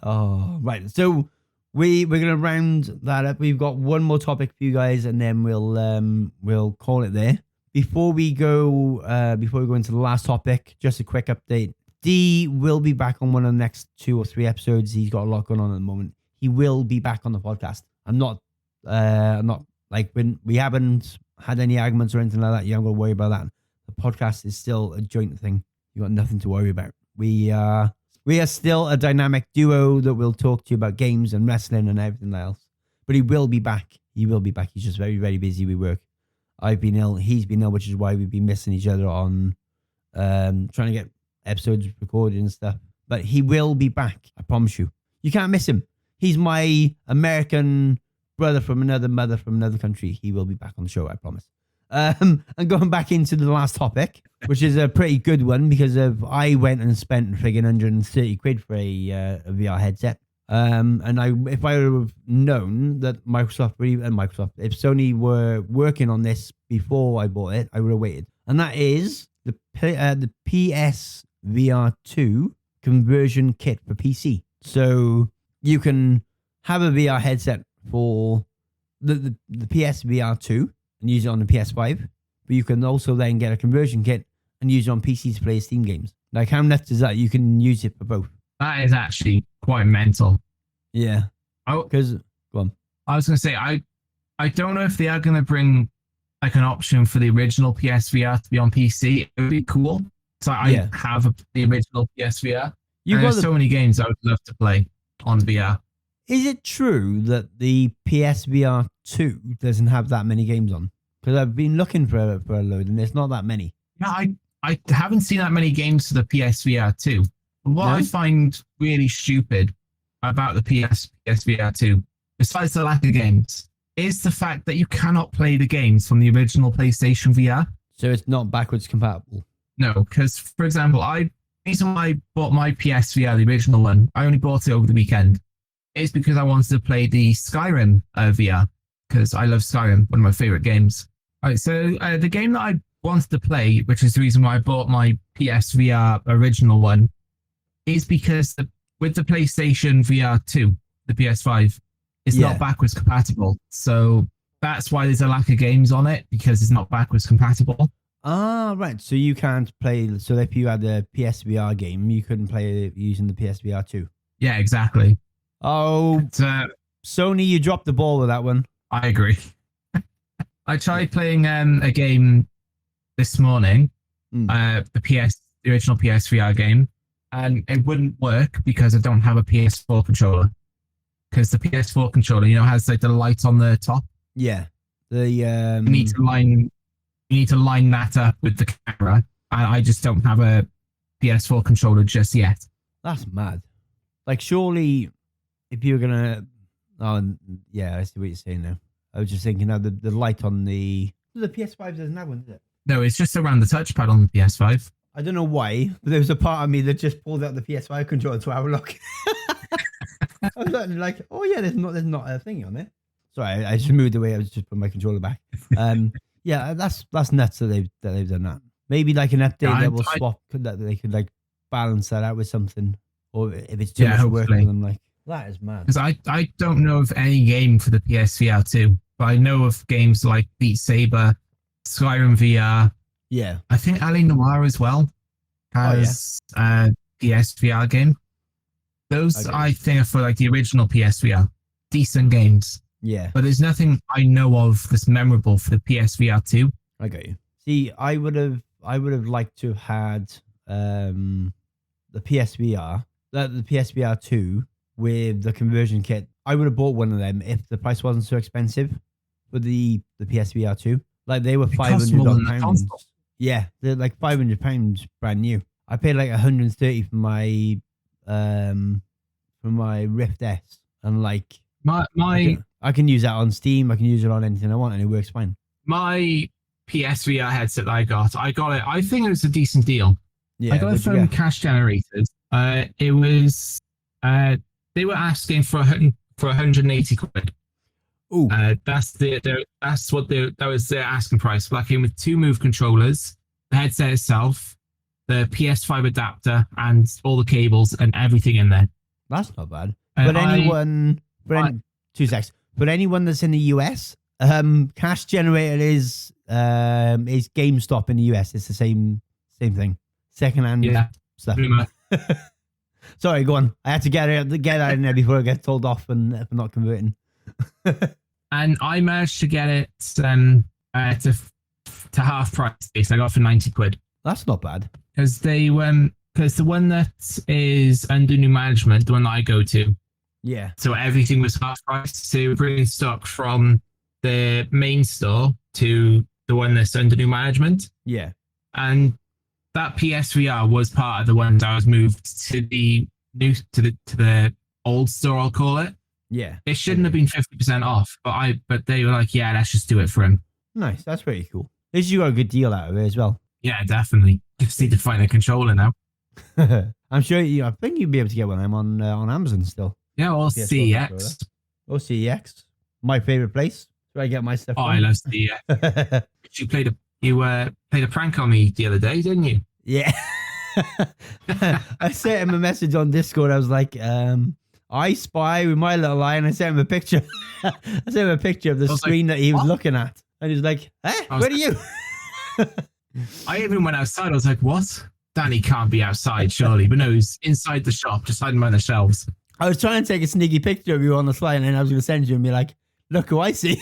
Oh, right. So we're gonna round that up. We've got one more topic for you guys, and then we'll call it there. Before we go into the last topic, just a quick update. D will be back on one of the next 2 or 3 episodes. He's got a lot going on at the moment. He will be back on the podcast. I'm not like when we haven't had any arguments or anything like that. You haven't got to worry about that. The podcast is still a joint thing. You got nothing to worry about. We are still a dynamic duo that will talk to you about games and wrestling and everything else. But he will be back. He will be back. He's just very, very busy with work. I've been ill. He's been ill, which is why we've been missing each other on trying to get episodes recorded and stuff. But he will be back. I promise you. You can't miss him. He's my American brother from another mother from another country. He will be back on the show, I promise. And going back into the last topic, which is a pretty good one because I went and spent friggin' 130 quid for a VR headset. And if I would have known that if Sony were working on this before I bought it, I would have waited. And that is the PS VR 2 conversion kit for PC. So you can have a VR headset for the PS VR 2 and use it on the PS5, but you can also then get a conversion kit and use it on PC to play Steam games. Like, how nuts is that? You can use it for both. That is actually quite mental. Yeah. Oh, because go on. I was going to say, I don't know if they are going to bring like an option for the original PSVR to be on PC. It would be cool. So I have the original PSVR. There's so many games I would love to play on VR. Is it true that the PSVR 2 doesn't have that many games on? Because I've been looking for a load and there's not that many. Yeah, I haven't seen that many games for the PSVR 2. What I find really stupid about the PSVR 2, besides the lack of games, is the fact that you cannot play the games from the original PlayStation VR. So it's not backwards compatible? No, because, for example, the reason why I bought my PSVR, the original one, I only bought it over the weekend, is because I wanted to play the Skyrim VR, because I love Skyrim, one of my favorite games. All right, so the game that I wanted to play, which is the reason why I bought my PSVR original one, is because with the PlayStation VR 2, the PS5, it's not backwards compatible. So that's why there's a lack of games on it, because it's not backwards compatible. Ah, right. So you can't play. So if you had a PSVR game, you couldn't play it using the PSVR 2. Yeah, exactly. Oh, Sony, you dropped the ball with that one. I agree. I tried playing a game this morning, the original PSVR game, and it wouldn't work because I don't have a PS4 controller. Because the PS4 controller, has like the light on the top. Yeah. You need to line that up with the camera. I just don't have a PS4 controller just yet. That's mad. Like, surely, if you're gonna, I see what you're saying now. I was just thinking, the light on the PS5 doesn't have one, does it? No, it's just around the touchpad on the PS5. I don't know why, but there was a part of me that just pulled out the PS5 controller to have a look. I was like, oh yeah, there's not a thing on it. Sorry, I just moved away. I was just putting my controller back. Yeah, that's nuts that they've done that. Maybe like an update that will swap, that they could like balance that out with something, or if it's too much work on them, like that is mad. Because I don't know of any game for the PSVR 2, but I know of games like Beat Saber, Skyrim VR. Yeah, I think Ali Noir as well has a PSVR game. Those I think are for like the original PSVR, decent games. Yeah, but there's nothing I know of that's memorable for the PSVR 2. I got you. See, I would have liked to have had the PSVR, the PSVR 2 with the conversion kit. I would have bought one of them if the price wasn't so expensive for the PSVR 2. Like they were £500. Yeah, they're like £500 brand new. I paid like 130 for my Rift S, and like I can use that on Steam. I can use it on anything I want, and it works fine. My PSVR headset that I got it. I think it was a decent deal. Yeah, I got it from Cash Generated. It was they were asking for 180 quid. Ooh. That was their asking price. That came with 2 Move controllers, the headset itself, the PS5 adapter and all the cables and everything in there. That's not bad. But anyone, two secs. But anyone that's in the US, cash generator is GameStop in the US. It's the same thing. Secondhand stuff. Sorry, go on. I had to get that in there before I get told off and for not converting. And I managed to get it to half price. I got it for 90 quid. That's not bad. Because the one that is under new management, the one that I go to. Yeah. So everything was half price. So they were bringing stock from the main store to the one that's under new management. Yeah. And that PSVR was part of the one that was moved to the new to the old store, I'll call it. Yeah. It shouldn't have been 50% off, but they were like, yeah, let's just do it for him. Nice. That's pretty cool. At least you got a good deal out of it as well. Yeah, definitely. Just need to find a controller now. I'm sure I think you'd be able to get one of them on Amazon still. Yeah, or CEX. Or CEX. My favorite place where I get my stuff. Oh, I love CEX. You played a prank on me the other day, didn't you? Yeah. I sent him a message on Discord. I was like, I spy with my little eye, and I sent him a picture. I sent him a picture of the screen that he was looking at. And he was like, where are you? I even went outside. I was like, what? Danny can't be outside, surely. But no, he's inside the shop, just hiding behind the shelves. I was trying to take a sneaky picture of you on the slide, and then I was going to send you and be like, look who I see.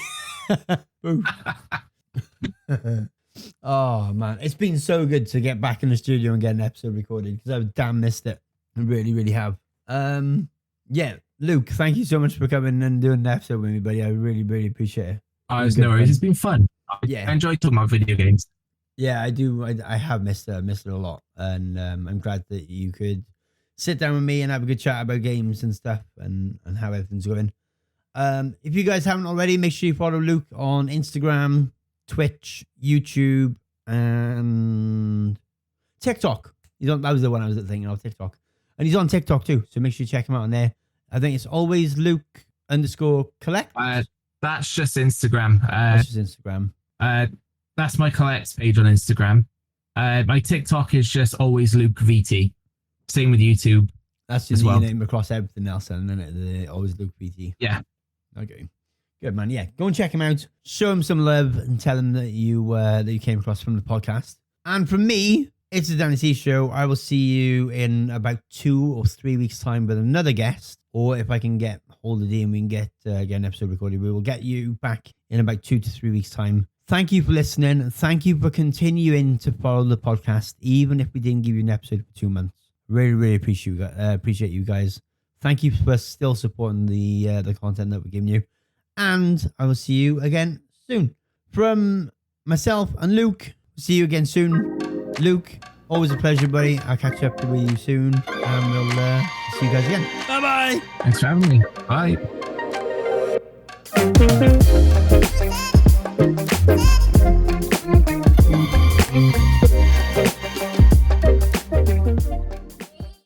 Oh, man. It's been so good to get back in the studio and get an episode recorded because I've damn missed it. I really, really have. Yeah, Luke, thank you so much for coming and doing the episode with me, buddy. I really, really appreciate it. Oh, it's no worries. It's been fun. I enjoy talking about video games. Yeah, I do. I have missed it a lot, and I'm glad that you could sit down with me and have a good chat about games and stuff and how everything's going. If you guys haven't already, make sure you follow Luke on Instagram, Twitch, YouTube, and TikTok. That was the one I was thinking of, TikTok. And he's on TikTok too, so make sure you check him out on there. I think it's always Luke_collect. That's just Instagram. That's just Instagram. That's my collect page on Instagram. My TikTok is just always Luke VT. Same with YouTube. That's just your name across everything else, and then always Luke VT. Yeah. Okay. Good, man. Yeah, go and check him out. Show him some love and tell him that you came across from the podcast. And from me, it's the Danny C Show. I will see you in about 2 or 3 weeks' time with another guest. Or if I can get hold of Dean, we can get an episode recorded. We will get you back in about 2 to 3 weeks' time. Thank you for listening. Thank you for continuing to follow the podcast, even if we didn't give you an episode for 2 months. Really, really appreciate you guys. Thank you for still supporting the content that we're giving you. And I will see you again soon. From myself and Luke, see you again soon. Luke, always a pleasure, buddy. I'll catch up with you soon. And we'll see you guys again. Bye-bye. Thanks for having me. Bye.